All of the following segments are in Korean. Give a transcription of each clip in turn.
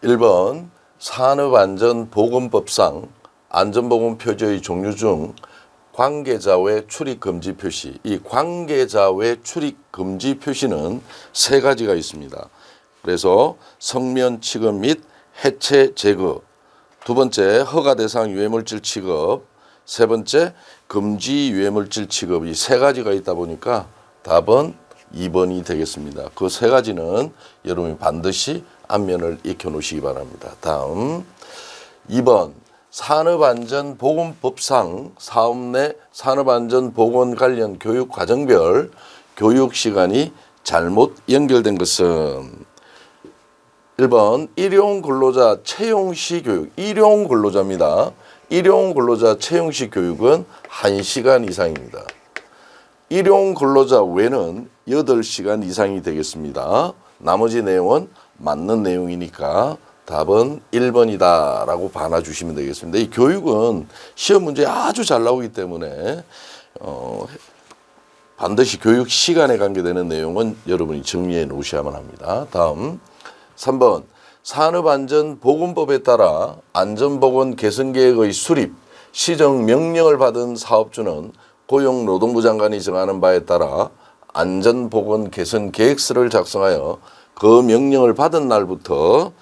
1번 산업안전보건법상 안전보건 표지의 종류 중 관계자 외 출입 금지 표시, 이 관계자 외 출입 금지 표시는 세 가지가 있습니다. 그래서 성면 취급 및 해체 제거, 두 번째 허가 대상 유해물질 취급, 세 번째 금지 유해물질 취급, 이 세 가지가 있다 보니까 답은 2번이 되겠습니다. 그 세 가지는 여러분이 반드시 앞면을 익혀 놓으시기 바랍니다. 다음 2번 산업안전보건법상 사업 내 산업안전보건 관련 교육 과정별 교육 시간이 잘못 연결된 것은 1번 일용 근로자 채용시 교육, 일용 근로자입니다. 일용 근로자 채용시 교육은 1시간 이상입니다. 일용 근로자 외는 8시간 이상이 되겠습니다. 나머지 내용은 맞는 내용이니까 답은 1번이다 라고 받아주시면 되겠습니다. 이 교육은 시험 문제에 아주 잘 나오기 때문에 반드시 교육 시간에 관계되는 내용은 여러분이 정리해 놓으셔야만 합니다. 다음 3번 산업안전보건법에 따라 안전보건 개선계획의 수립, 시정 명령을 받은 사업주는 고용노동부 장관이 정하는 바에 따라 안전보건 개선 계획서를 작성하여 그 명령을 받은 날부터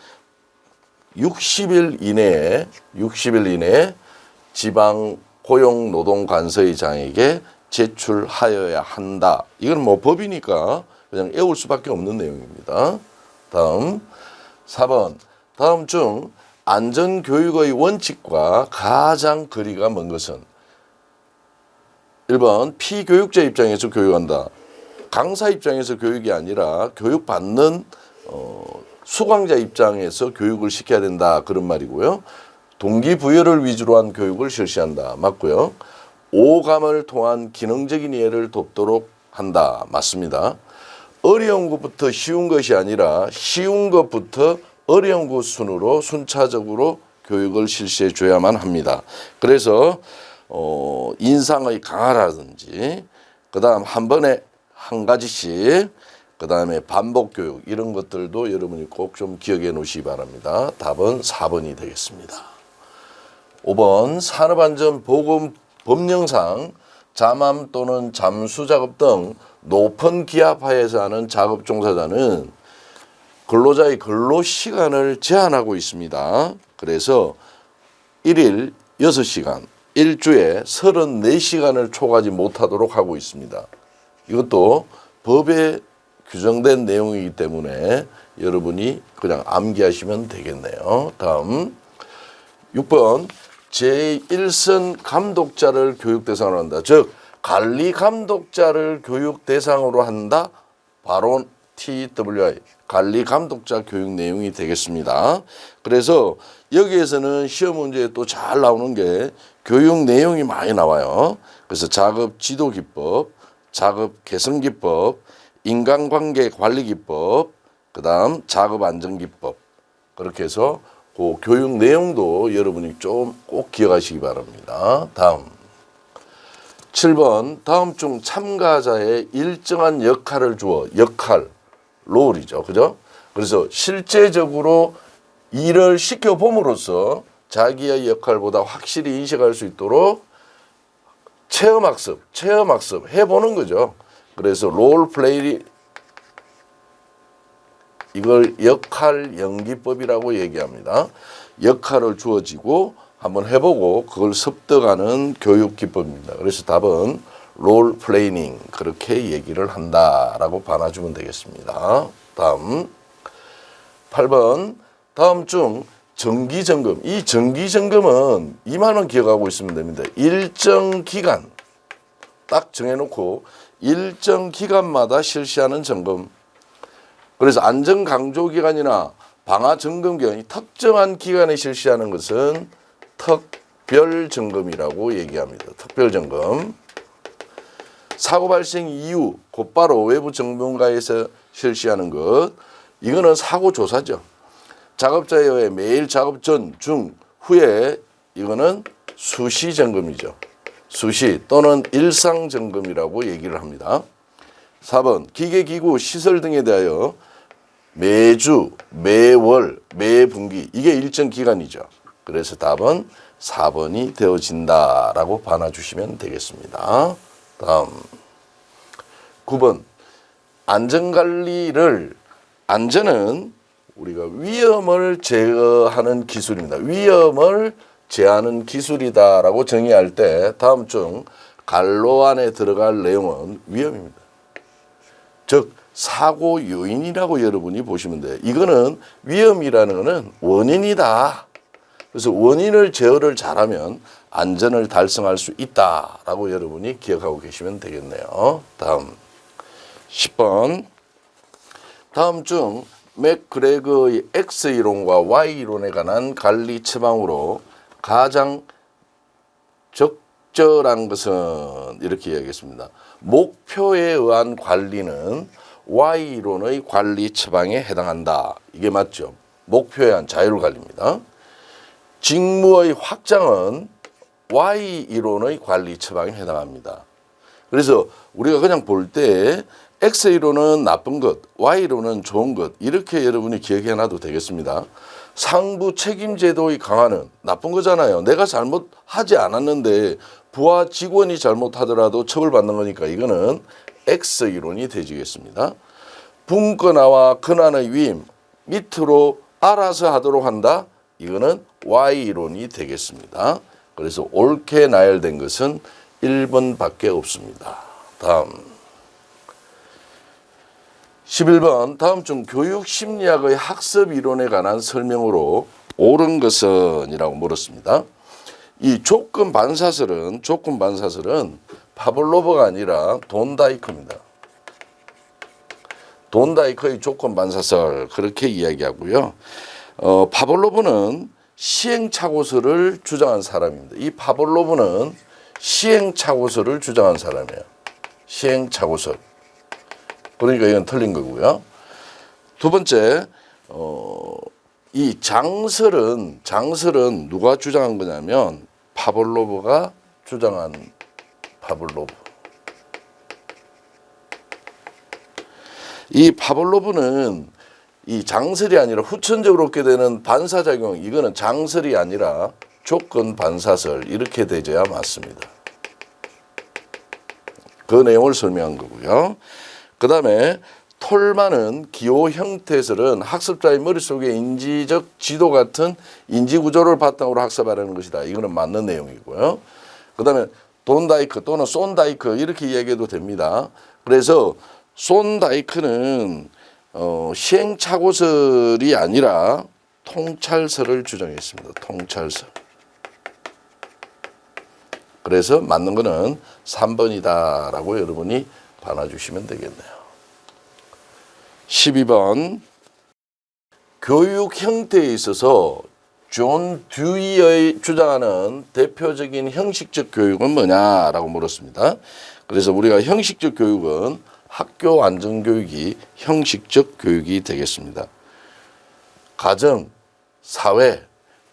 60일 이내에 지방 고용노동관서의장에게 제출하여야 한다. 이건 뭐 법이니까 그냥 외울 수밖에 없는 내용입니다. 다음 4번 다음 중 안전교육의 원칙과 가장 거리가 먼 것은 1번 피교육자 입장에서 교육한다. 강사 입장에서 교육이 아니라 교육받는 수강자 입장에서 교육을 시켜야 된다. 그런 말이고요. 동기부여를 위주로 한 교육을 실시한다. 맞고요. 오감을 통한 기능적인 이해를 돕도록 한다. 맞습니다. 어려운 것부터 쉬운 것이 아니라 쉬운 것부터 어려운 것 순으로 순차적으로 교육을 실시해 줘야만 합니다. 그래서 인상의 강화라든지 그다음 한 번에 한 가지씩 그다음에 반복 교육 이런 것들도 여러분이 꼭 좀 기억해 놓으시기 바랍니다. 답은 4번이 되겠습니다. 5번 산업안전보건법령상 잠암 또는 잠수 작업 등 높은 기압 하에서 하는 작업 종사자는 근로자의 근로 시간을 제한하고 있습니다. 그래서 1일 6시간, 일주에 34시간을 초과하지 못하도록 하고 있습니다. 이것도 법에 규정된 내용이기 때문에 여러분이 그냥 암기하시면 되겠네요. 다음 6번 제1선 감독자를 교육 대상으로 한다. 즉 관리 감독자를 교육 대상으로 한다. 바로 TWI 관리 감독자 교육 내용이 되겠습니다. 그래서 여기에서는 시험 문제에 또 잘 나오는 게 교육 내용이 많이 나와요. 그래서 작업 지도 기법, 작업 개선 기법, 인간관계 관리 기법, 그다음 작업 안전 기법. 그렇게 해서 그 교육 내용도 여러분이 좀 꼭 기억하시기 바랍니다. 다음 7번 다음 중 참가자의 일정한 역할을 주어 롤이죠. 그죠? 그래서 실제적으로 일을 시켜봄으로써 자기의 역할보다 확실히 인식할 수 있도록 체험학습 해보는 거죠. 그래서 롤플레이 이걸 역할 연기법이라고 얘기합니다. 역할을 주어지고 한번 해보고 그걸 습득하는 교육 기법입니다. 그래서 답은 롤플레이닝 그렇게 얘기를 한다라고 받아주면 되겠습니다. 다음 8번 다음 중 정기점검, 이 정기점검은 2만 원 기억하고 있으면 됩니다. 일정 기간 딱 정해놓고 일정 기간마다 실시하는 점검. 그래서 안전강조기간이나 방화점검기간이 특정한 기간에 실시하는 것은 특별점검이라고 얘기합니다. 특별점검. 사고 발생 이후 곧바로 외부 전문가에서 실시하는 것. 이거는 사고 조사죠. 작업자에 의해 매일 작업 전, 중, 후에 이거는 수시 점검이죠. 수시 또는 일상 점검이라고 얘기를 합니다. 4번 기계기구 시설 등에 대하여 매주 매월, 매분기 이게 일정 기간이죠. 그래서 답은 4번이 되어진다라고 봐주시면 되겠습니다. 다음 9번 안전관리를 안전은 우리가 위험을 제어하는 기술입니다. 위험을 제어하는 기술이다라고 정의할 때 다음 중 갈로 안에 들어갈 내용은 위험입니다. 즉 사고 요인이라고 여러분이 보시면 돼요. 이거는 위험이라는 것은 원인이다. 그래서 원인을 제어를 잘하면 안전을 달성할 수 있다라고 여러분이 기억하고 계시면 되겠네요. 다음 10번 다음 중 맥그레거의 X이론과 Y이론에 관한 관리 처방으로 가장 적절한 것은 이렇게 이야기했습니다. 목표에 의한 관리는 Y이론의 관리 처방에 해당한다. 이게 맞죠? 목표에 의한 자율관리입니다. 직무의 확장은 Y이론의 관리 처방에 해당합니다. 그래서 우리가 그냥 볼 때 X이론은 나쁜 것, Y이론은 좋은 것 이렇게 여러분이 기억해 놔도 되겠습니다. 상부 책임 제도의 강화는 나쁜 거잖아요. 내가 잘못하지 않았는데 부하 직원이 잘못하더라도 처벌받는 거니까 이거는 X이론이 되지겠습니다. 분권화와 권한의 위임 밑으로 알아서 하도록 한다. 이거는 Y이론이 되겠습니다. 그래서 옳게 나열된 것은 1번밖에 없습니다. 다음 11번 다음 중 교육심리학의 학습이론에 관한 설명으로 옳은 것은 이라고 물었습니다. 이 조건 반사설은 파블로브가 아니라 돈다이크입니다. 돈다이크의 조건 반사설 그렇게 이야기하고요. 파블로브는 시행착오설을 주장한 사람입니다. 이 파블로브는 시행착오설을 주장한 사람이에요. 시행착오설. 그러니까 이건 틀린 거고요. 두 번째, 이 장설은 누가 주장한 거냐면 파블로브가 주장한 파블로브. 이 파블로브는 이 장설이 아니라 후천적으로 얻게 되는 반사작용, 이거는 장설이 아니라 조건 반사설 이렇게 되져야 맞습니다. 그 내용을 설명한 거고요. 그 다음에 톨만은 기호 형태설은 학습자의 머릿속에 인지적 지도 같은 인지구조를 바탕으로 학습하라는 것이다. 이거는 맞는 내용이고요. 그 다음에 돈다이크 또는 손다이크 이렇게 이야기해도 됩니다. 그래서 손다이크는 시행착오설이 아니라 통찰설을 주장했습니다. 통찰설. 그래서 맞는 거는 3번이다라고 여러분이 봐주시면 되겠네요. 12번 교육 형태에 있어서 존 듀이의 주장하는 대표적인 형식적 교육은 뭐냐라고 물었습니다. 그래서 우리가 형식적 교육은 학교 안전교육이 형식적 교육이 되겠습니다. 가정, 사회,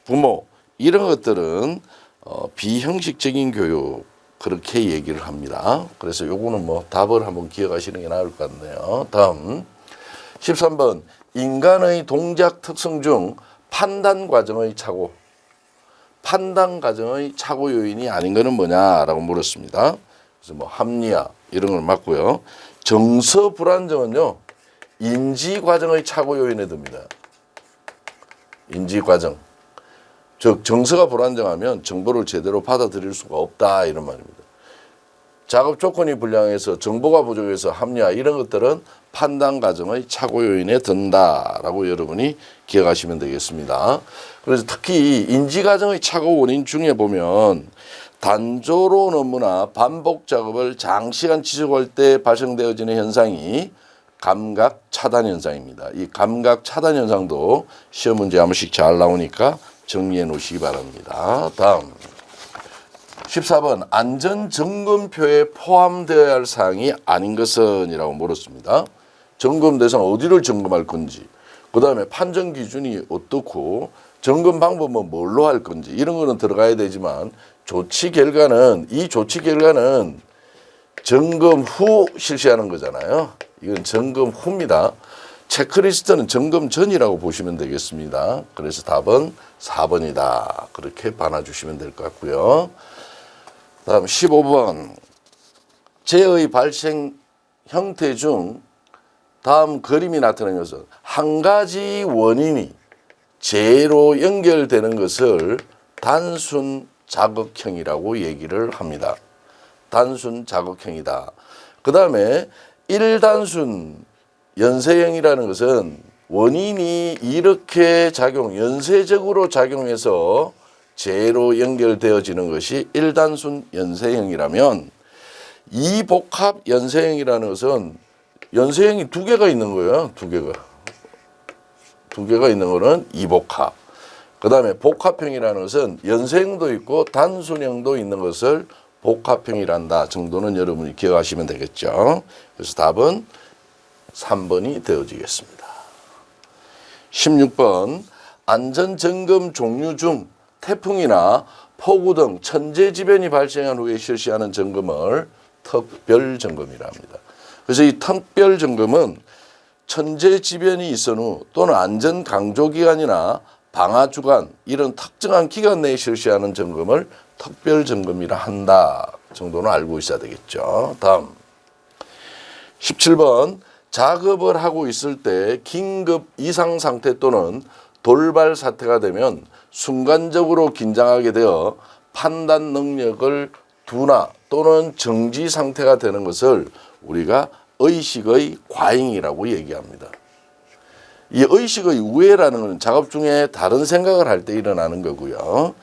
부모 이런 것들은 비형식적인 교육 그렇게 얘기를 합니다. 그래서 요거는 뭐 답을 한번 기억하시는 게 나을 것 같네요. 다음 13번 인간의 동작 특성 중 판단 과정의 착오 요인이 아닌 것은 뭐냐라고 물었습니다. 그래서 뭐 합리화 이런 걸 맞고요. 정서 불안정은요 인지 과정의 착오 요인에 듭니다. 인지 과정. 즉 정서가 불안정하면 정보를 제대로 받아들일 수가 없다 이런 말입니다. 작업 조건이 불량해서 정보가 부족해서 합리화 이런 것들은 판단 과정의 착오 요인에 든다라고 여러분이 기억하시면 되겠습니다. 그래서 특히 인지 과정의 착오 원인 중에 보면 단조로운 업무나 반복 작업을 장시간 지속할 때 발생되어지는 현상이 감각 차단 현상입니다. 이 감각 차단 현상도 시험 문제 한 번씩 잘 나오니까 정리해 놓으시기 바랍니다. 다음 14번 안전점검표에 포함되어야 할 사항이 아닌 것은 이라고 물었습니다. 점검 대상 어디를 점검할 건지, 그 다음에 판정 기준이 어떻고 점검 방법은 뭘로 할 건지 이런 거는 들어가야 되지만 이 조치 결과는 점검 후 실시하는 거잖아요. 이건 점검 후입니다. 체크리스트는 점검 전이라고 보시면 되겠습니다. 그래서 답은 4번이다. 그렇게 봐주시면 될 것 같고요. 다음 15번. 재의 발생 형태 중 다음 그림이 나타나는 것은 한 가지 원인이 재로 연결되는 것을 단순 자극형이라고 얘기를 합니다. 단순 자극형이다. 그 다음에 1단순 연쇄형이라는 것은 원인이 이렇게 연쇄적으로 작용해서 재로 연결되어지는 것이 1단순 연쇄형이라면 이복합 연쇄형이라는 것은 연쇄형이 2개가 있는 거예요. 2개가 있는 거는 이복합. 그 다음에 복합형이라는 것은 연쇄형도 있고 단순형도 있는 것을 복합형이란다 정도는 여러분이 기억하시면 되겠죠. 그래서 답은 3번이 되어지겠습니다. 16번. 안전점검 종류 중 태풍이나 폭우 등 천재지변이 발생한 후에 실시하는 점검을 특별점검이라 합니다. 그래서 이 특별점검은 천재지변이 있은 후 또는 안전강조기간이나 방화주간 이런 특정한 기간 내에 실시하는 점검을 특별점검이라 한다 정도는 알고 있어야 되겠죠. 다음 17번. 작업을 하고 있을 때 긴급 이상 상태 또는 돌발 사태가 되면 순간적으로 긴장하게 되어 판단 능력을 둔화 또는 정지 상태가 되는 것을 우리가 의식의 과잉이라고 얘기합니다. 이 의식의 우회라는 것은 작업 중에 다른 생각을 할 때 일어나는 거고요.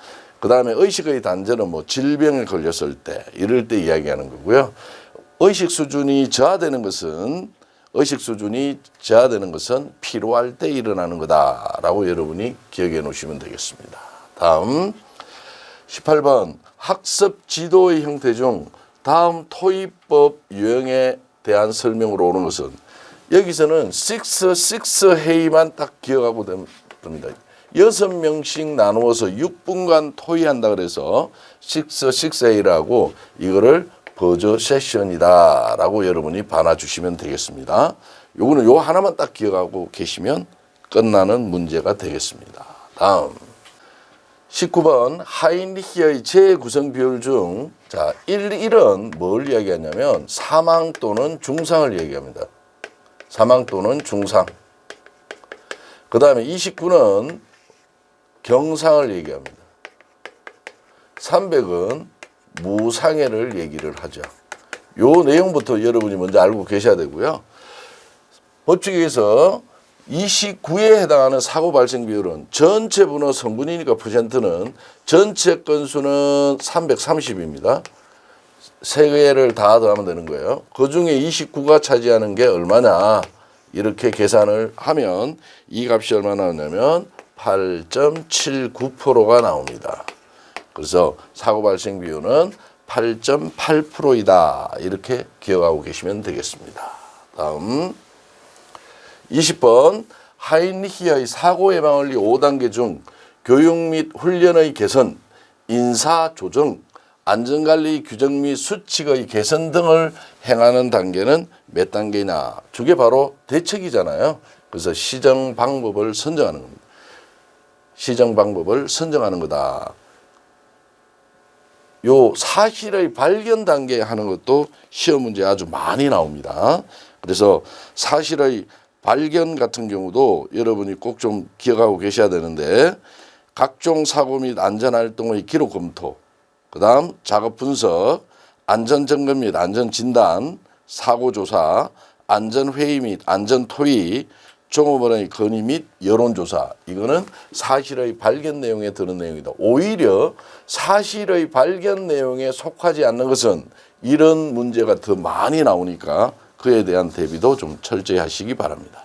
그 다음에 의식의 단절은 질병에 걸렸을 때 이럴 때 이야기하는 거고요. 의식 수준이 저하되는 것은 피로할 때 일어나는 거다라고 여러분이 기억해 놓으시면 되겠습니다. 다음 18번. 학습 지도의 형태 중 다음 토의법 유형에 대한 설명으로 오는 것은 여기서는 6 회의만 딱 기억하고 됩니다. 6명씩 나누어서 6분간 토의한다 그래서 6 회의라고 이거를 버저 세션이다 라고 여러분이 봐주시면 되겠습니다. 요거는 요 하나만 딱 기억하고 계시면 끝나는 문제가 되겠습니다. 다음 19번. 하인리히의 재구성 비율 중 1은 뭘 이야기하냐면 사망 또는 중상을 얘기합니다. 사망 또는 중상. 그 다음에 29는 경상을 얘기합니다. 300은 무상해를 얘기를 하죠. 요 내용부터 여러분이 먼저 알고 계셔야 되고요. 법칙에서 29에 해당하는 사고 발생 비율은 전체 분호 성분이니까 퍼센트는 전체 건수는 330입니다. 3개를 다 더하면 되는 거예요. 그 중에 29가 차지하는 게 얼마냐 이렇게 계산을 하면 이 값이 얼마나 나오냐면 8.79%가 나옵니다. 그래서 사고 발생 비율은 8.8%이다 이렇게 기억하고 계시면 되겠습니다. 다음 20번. 하인리히의 사고 예방원리 5단계 중 교육 및 훈련의 개선, 인사 조정, 안전관리 규정 및 수칙의 개선 등을 행하는 단계는 몇 단계냐? 저게 바로 대책이잖아요. 그래서 시정 방법을 선정하는 겁니다. 시정 방법을 선정하는 거다. 요 사실의 발견 단계 하는 것도 시험 문제 아주 많이 나옵니다. 그래서 사실의 발견 같은 경우도 여러분이 꼭 좀 기억하고 계셔야 되는데 각종 사고 및 안전활동의 기록 검토, 그 다음 작업 분석, 안전점검 및 안전진단, 사고조사, 안전회의 및 안전토의, 종업원의 건의 및 여론조사. 이거는 사실의 발견 내용에 드는 내용이다. 오히려 사실의 발견 내용에 속하지 않는 것은 이런 문제가 더 많이 나오니까 그에 대한 대비도 좀 철저히 하시기 바랍니다.